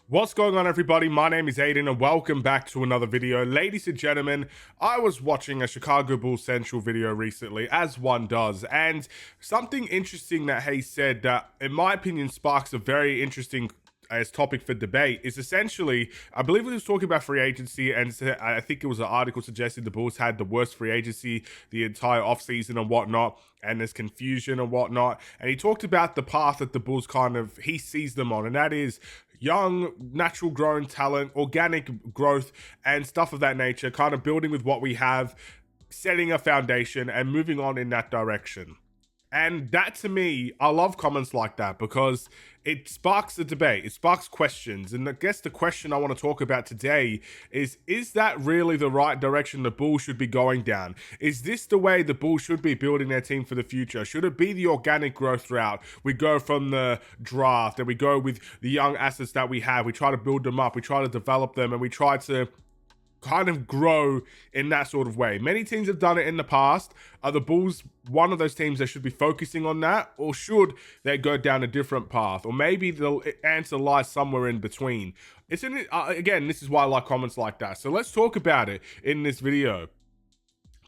What's going on, everybody? My name is Aiden and welcome back to another video. Ladies and gentlemen, I was watching a Chicago Bulls Central video recently, as one does, and something interesting that he said that, in my opinion, sparks a very interesting as topic for debate is essentially, I believe he was talking about free agency, and I think it was an article suggesting the Bulls had the worst free agency the entire offseason and whatnot, and there's confusion and whatnot. And he talked about the path that the Bulls he sees them on, and that is young, natural grown talent, organic growth, and stuff of that nature, kind of building with what we have, setting a foundation, and moving on in that direction. And that, to me, I love comments like that because it sparks a debate, it sparks questions. And I guess the question I want to talk about today is that really the right direction the Bulls should be going down? Is this the way the Bulls should be building their team for the future? Should it be the organic growth route? We go from the draft and we go with the young assets that we have. We try to build them up, we try to develop them, and we try to kind of grow in that sort of way. Many teams have done it in the past. Are the Bulls one of those teams that should be focusing on that, or should they go down a different path? Or maybe the answer lies somewhere in between. Again, this is why I like comments like that. So let's talk about it in this video.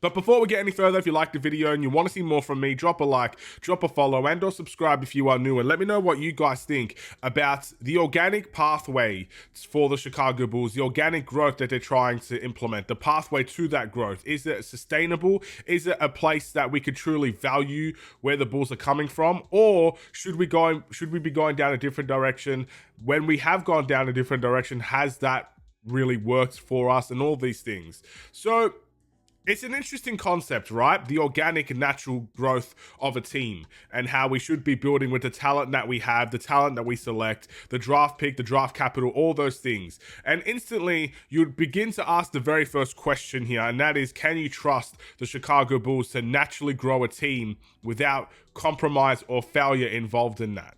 But before we get any further, if you like the video and you want to see more from me, drop a like, drop a follow, and or subscribe if you are new. And let me know what you guys think about the organic pathway for the Chicago Bulls, the organic growth that they're trying to implement, the pathway to that growth. Is it sustainable? Is it a place that we could truly value where the Bulls are coming from? Or should we be going down a different direction? When we have gone down a different direction, has that really worked for us, and all these things? So it's an interesting concept, right? The organic and natural growth of a team, and how we should be building with the talent that we have, the talent that we select, the draft pick, the draft capital, all those things. And instantly, you'd begin to ask the very first question here, and that is, can you trust the Chicago Bulls to naturally grow a team without compromise or failure involved in that?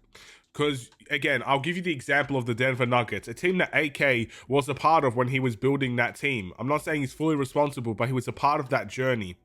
Because, again, I'll give you the example of the Denver Nuggets, a team that AK was a part of when he was building that team. I'm not saying he's fully responsible, but he was a part of that journey.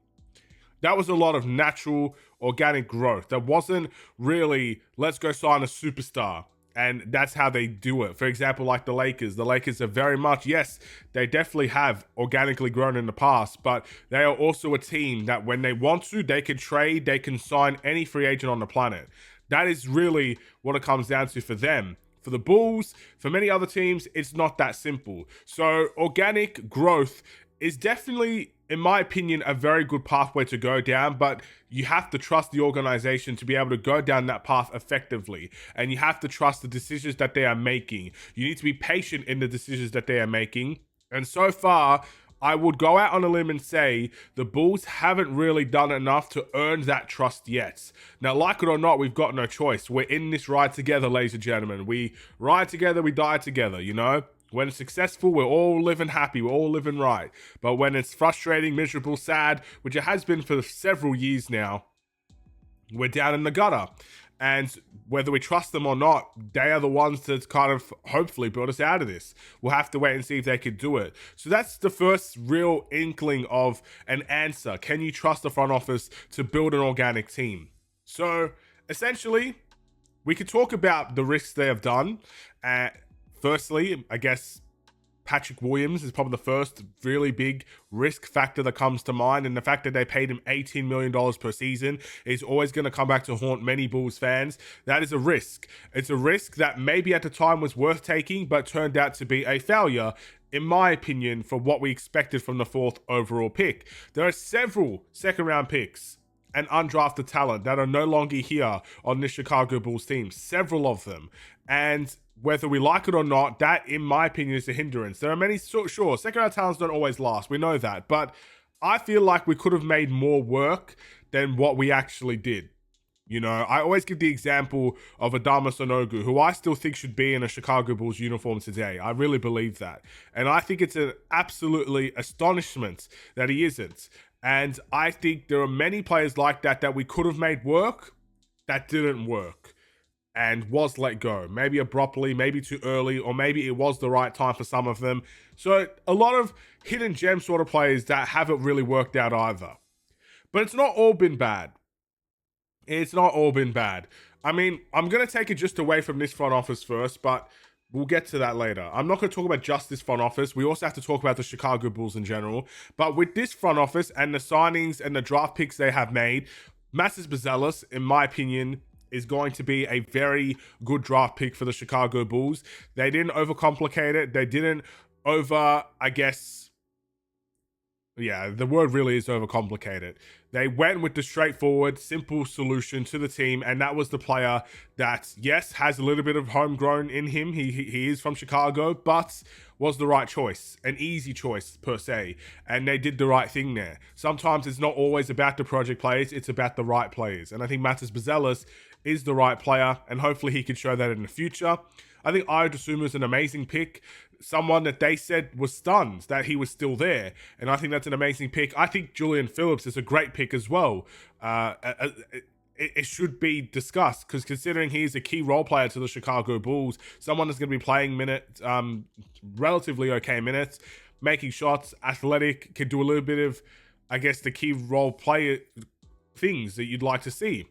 That was a lot of natural, organic growth. That wasn't really, let's go sign a superstar. And that's how they do it. For example, like the Lakers. The Lakers are very much, yes, they definitely have organically grown in the past, but they are also a team that when they want to, they can trade, they can sign any free agent on the planet. That is really what it comes down to for them. For the Bulls, for many other teams, it's not that simple. So organic growth is definitely, in my opinion, a very good pathway to go down, but you have to trust the organization to be able to go down that path effectively. And you have to trust the decisions that they are making. You need to be patient in the decisions that they are making. And so far, I would go out on a limb and say the Bulls haven't really done enough to earn that trust yet. Now, like it or not, we've got no choice. We're in this ride together, ladies and gentlemen. We ride together, we die together, you know? When it's successful, we're all living happy, we're all living right. But when it's frustrating, miserable, sad, which it has been for several years now, we're down in the gutter. And whether we trust them or not, they are the ones that kind of hopefully build us out of this. We'll have to wait and see if they can do it. So that's the first real inkling of an answer. Can you trust the front office to build an organic team? So essentially, we could talk about the risks they have done. Firstly, I guess Patrick Williams is probably the first really big risk factor that comes to mind, and the fact that they paid him $18 million per season is always going to come back to haunt many Bulls fans. That is a risk. It's a risk that maybe at the time was worth taking, but turned out to be a failure, in my opinion, for what we expected from the 4th overall pick. There are several second-round picks and undrafted talent that are no longer here on this Chicago Bulls team. Several of them. And whether we like it or not, that, in my opinion, is a hindrance. There are many, sure, second-round talents don't always last. We know that. But I feel like we could have made more work than what we actually did. You know, I always give the example of Adama Sanogo, who I still think should be in a Chicago Bulls uniform today. I really believe that. And I think it's an absolutely astonishment that he isn't. And I think there are many players like that we could have made work that didn't work and was let go. Maybe abruptly, maybe too early, or maybe it was the right time for some of them. So a lot of hidden gem sort of players that haven't really worked out either. But it's not all been bad. It's not all been bad. I mean, I'm going to take it just away from this front office first, but We'll get to that later. I'm not going to talk about just this front office. We also have to talk about the Chicago Bulls in general. But with this front office and the signings and the draft picks they have made, Matas Buzelis, in my opinion, is going to be a very good draft pick for the Chicago Bulls. They didn't overcomplicate it. They didn't the word really is overcomplicated. They went with the straightforward, simple solution to the team, and that was the player that, yes, has a little bit of homegrown in him. He is from Chicago, but was the right choice, an easy choice per se, and they did the right thing there. Sometimes it's not always about the project players, it's about the right players, and I think Matas Buzelis is the right player, and hopefully he can show that in the future. I think Ayo Dosunmu is an amazing pick. Someone that they said was stunned that he was still there. And I think that's an amazing pick. I think Julian Phillips is a great pick as well. It should be discussed because considering he's a key role player to the Chicago Bulls, someone that's going to be playing minutes, relatively okay minutes, making shots, athletic, can do a little bit of, I guess, the key role player things that you'd like to see.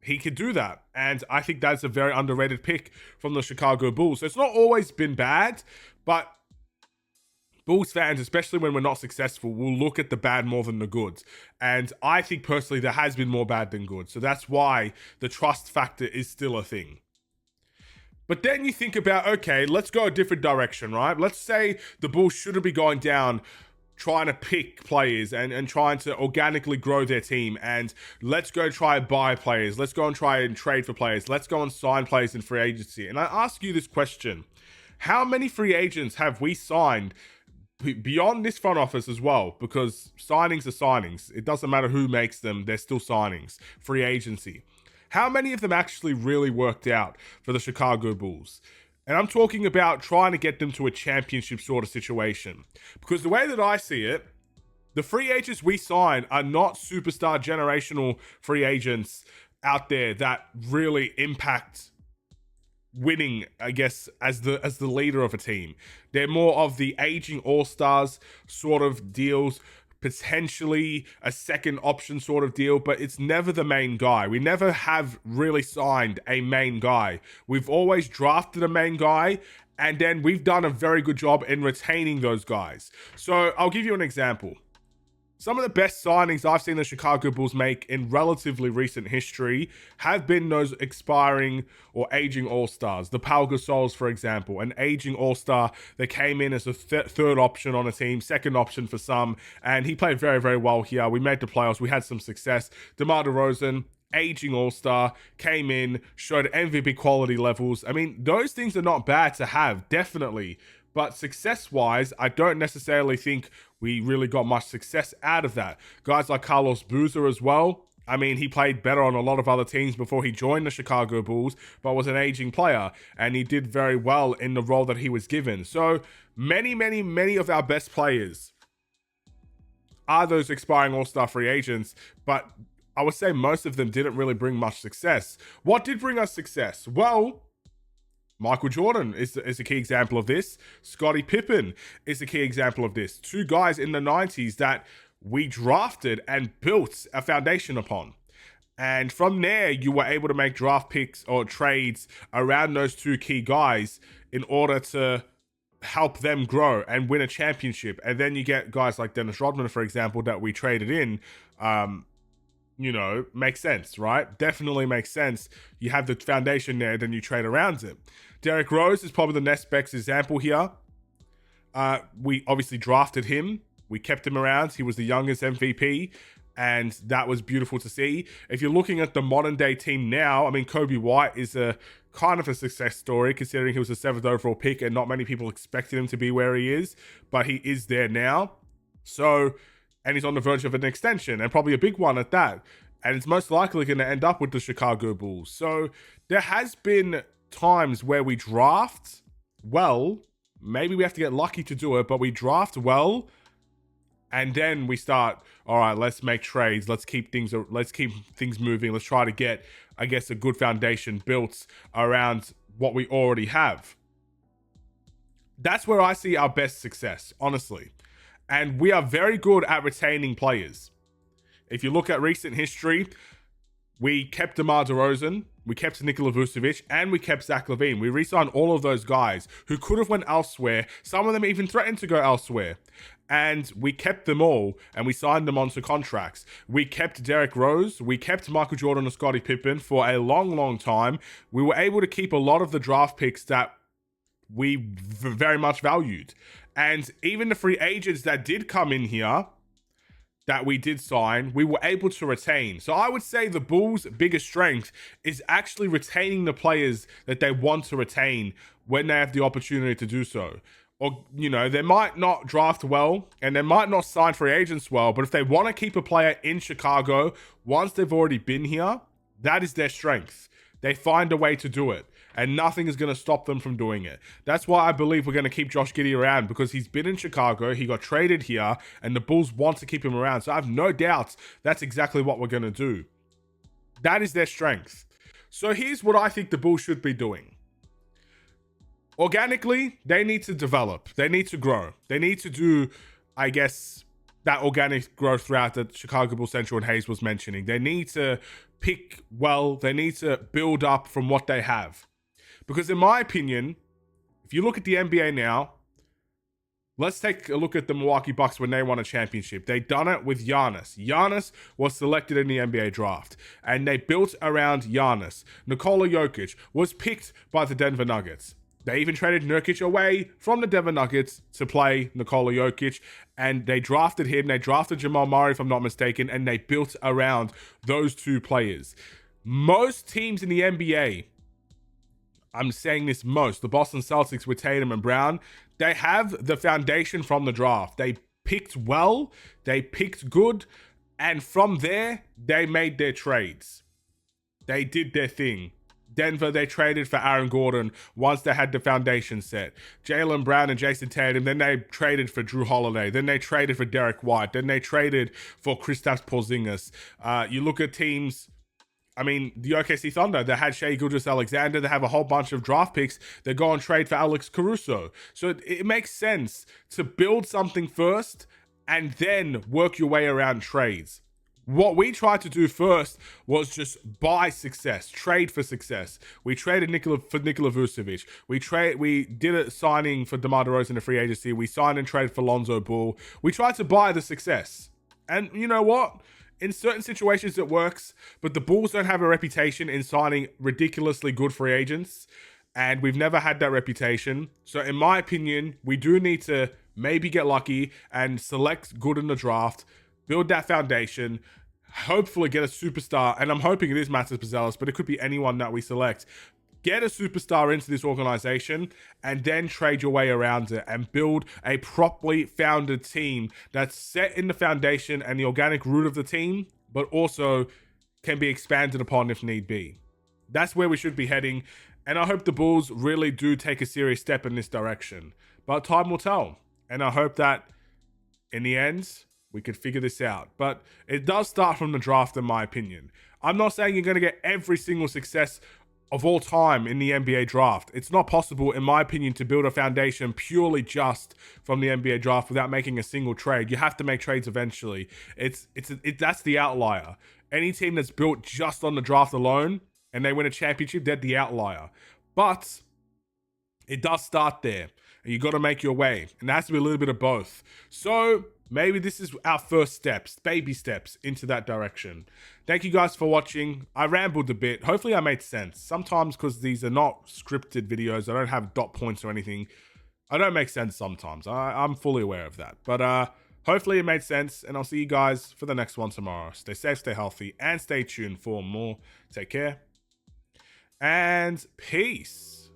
He could do that. And I think that's a very underrated pick from the Chicago Bulls. So it's not always been bad, but Bulls fans, especially when we're not successful, will look at the bad more than the good. And I think personally there has been more bad than good. So that's why the trust factor is still a thing. But then you think about, okay, let's go a different direction, right? Let's say the Bulls shouldn't be going down trying to pick players and trying to organically grow their team, and let's go try and buy players, let's go and try and trade for players, let's go and sign players in free agency. And I ask you this question: how many free agents have we signed beyond this front office as well? Because signings are signings, it doesn't matter who makes them, they're still signings. Free agency, how many of them actually really worked out for the Chicago Bulls? And I'm talking about trying to get them to a championship sort of situation. Because the way that I see it, the free agents we sign are not superstar generational free agents out there that really impact winning, I guess, as the leader of a team. They're more of the aging all-stars sort of deals, potentially a second option sort of deal, but it's never the main guy. We never have really signed a main guy. We've always drafted a main guy, and then we've done a very good job in retaining those guys. So I'll give you an example. Some of the best signings I've seen the Chicago Bulls make in relatively recent history have been those expiring or aging all-stars. The Pau Gasols, for example, an aging all-star that came in as a third option on a team, second option for some, and he played very, very well here. We made the playoffs. We had some success. DeMar DeRozan, aging all-star, came in, showed MVP quality levels. I mean, those things are not bad to have, definitely. But success-wise, I don't necessarily think we really got much success out of that. Guys like Carlos Boozer as well. I mean, he played better on a lot of other teams before he joined the Chicago Bulls, but was an aging player, and he did very well in the role that he was given. So many, many, many of our best players are those expiring all-star free agents, but I would say most of them didn't really bring much success. What did bring us success? Well, Michael Jordan is a key example of this. Scottie Pippen is a key example of this. Two guys in the 90s that we drafted and built a foundation upon. And from there, you were able to make draft picks or trades around those two key guys in order to help them grow and win a championship. And then you get guys like Dennis Rodman, for example, that we traded in. Makes sense, right? Definitely makes sense. You have the foundation there, then you trade around it. Derrick Rose is probably the next best example here. We obviously drafted him. We kept him around. He was the youngest MVP, and that was beautiful to see. If you're looking at the modern day team now, I mean, Kobe White is a kind of a success story considering he was a 7th overall pick and not many people expected him to be where he is, but he is there now. So, and he's on the verge of an extension, and probably a big one at that. And it's most likely going to end up with the Chicago Bulls. So there has been times where we draft well. Maybe we have to get lucky to do it, but we draft well, and then we start, all right, let's make trades. Let's keep things moving. Let's try to get, I guess, a good foundation built around what we already have. That's where I see our best success, honestly. And we are very good at retaining players. If you look at recent history, we kept DeMar DeRozan. We kept Nikola Vucevic, and we kept Zach LaVine. We re-signed all of those guys who could have went elsewhere. Some of them even threatened to go elsewhere. And we kept them all, and we signed them onto contracts. We kept Derrick Rose. We kept Michael Jordan and Scottie Pippen for a long, long time. We were able to keep a lot of the draft picks that we very much valued. And even the free agents that did come in here, that we did sign, we were able to retain. So I would say the Bulls' biggest strength is actually retaining the players that they want to retain when they have the opportunity to do so. Or, you know, they might not draft well and they might not sign free agents well, but if they want to keep a player in Chicago once they've already been here, that is their strength. They find a way to do it, and nothing is going to stop them from doing it. That's why I believe we're going to keep Josh Giddey around, because he's been in Chicago, he got traded here, and the Bulls want to keep him around. So I have no doubts that's exactly what we're going to do. That is their strength. So here's what I think the Bulls should be doing. Organically, they need to develop. They need to grow. They need to do, I guess, that organic growth throughout that Chicago Bulls Central and Hayes was mentioning. They need to pick well. They need to build up from what they have. Because in my opinion, if you look at the NBA now, let's take a look at the Milwaukee Bucks when they won a championship. They done it with Giannis. Giannis was selected in the NBA draft, and they built around Giannis. Nikola Jokic was picked by the Denver Nuggets. They even traded Nurkic away from the Denver Nuggets to play Nikola Jokic, and they drafted him. They drafted Jamal Murray, if I'm not mistaken, and they built around those two players. Most teams in the NBA, I'm saying this most, the Boston Celtics with Tatum and Brown, they have the foundation from the draft. They picked well, they picked good, and from there, they made their trades. They did their thing. Denver, they traded for Aaron Gordon once they had the foundation set. Jaylen Brown and Jason Tatum, then they traded for Drew Holiday. Then they traded for Derek White. Then they traded for Kristaps Porzingis. You look at teams, I mean, the OKC Thunder, they had Shai Gilgeous-Alexander. They have a whole bunch of draft picks. They go and trade for Alex Caruso. So it makes sense to build something first and then work your way around trades. What we tried to do first was just buy success, trade for success. We traded Nikola Vucevic. We did a signing for DeMar DeRozan in the free agency. We signed and traded for Lonzo Ball. We tried to buy the success. And you know what? In certain situations it works, but the Bulls don't have a reputation in signing ridiculously good free agents, and we've never had that reputation. So in my opinion, we do need to maybe get lucky and select good in the draft, build that foundation, hopefully get a superstar, and I'm hoping it is Matas Buzelis, but it could be anyone that we select. Get a superstar into this organization and then trade your way around it and build a properly founded team that's set in the foundation and the organic root of the team, but also can be expanded upon if need be. That's where we should be heading, and I hope the Bulls really do take a serious step in this direction. But time will tell, and I hope that in the end, we could figure this out. But it does start from the draft, in my opinion. I'm not saying you're going to get every single success of all time in the NBA draft. It's not possible, in my opinion, to build a foundation purely just from the NBA draft without making a single trade. You have to make trades eventually. That's the outlier. Any team that's built just on the draft alone and they win a championship, they're the outlier. But it does start there, and you got to make your way, and there has to be a little bit of both. So maybe this is our first steps, baby steps into that direction. Thank you guys for watching. I rambled a bit. Hopefully I made sense. Sometimes, because these are not scripted videos, I don't have dot points or anything, I don't make sense sometimes. I'm fully aware of that. But hopefully it made sense, and I'll see you guys for the next one tomorrow. Stay safe, stay healthy, and stay tuned for more. Take care, and peace.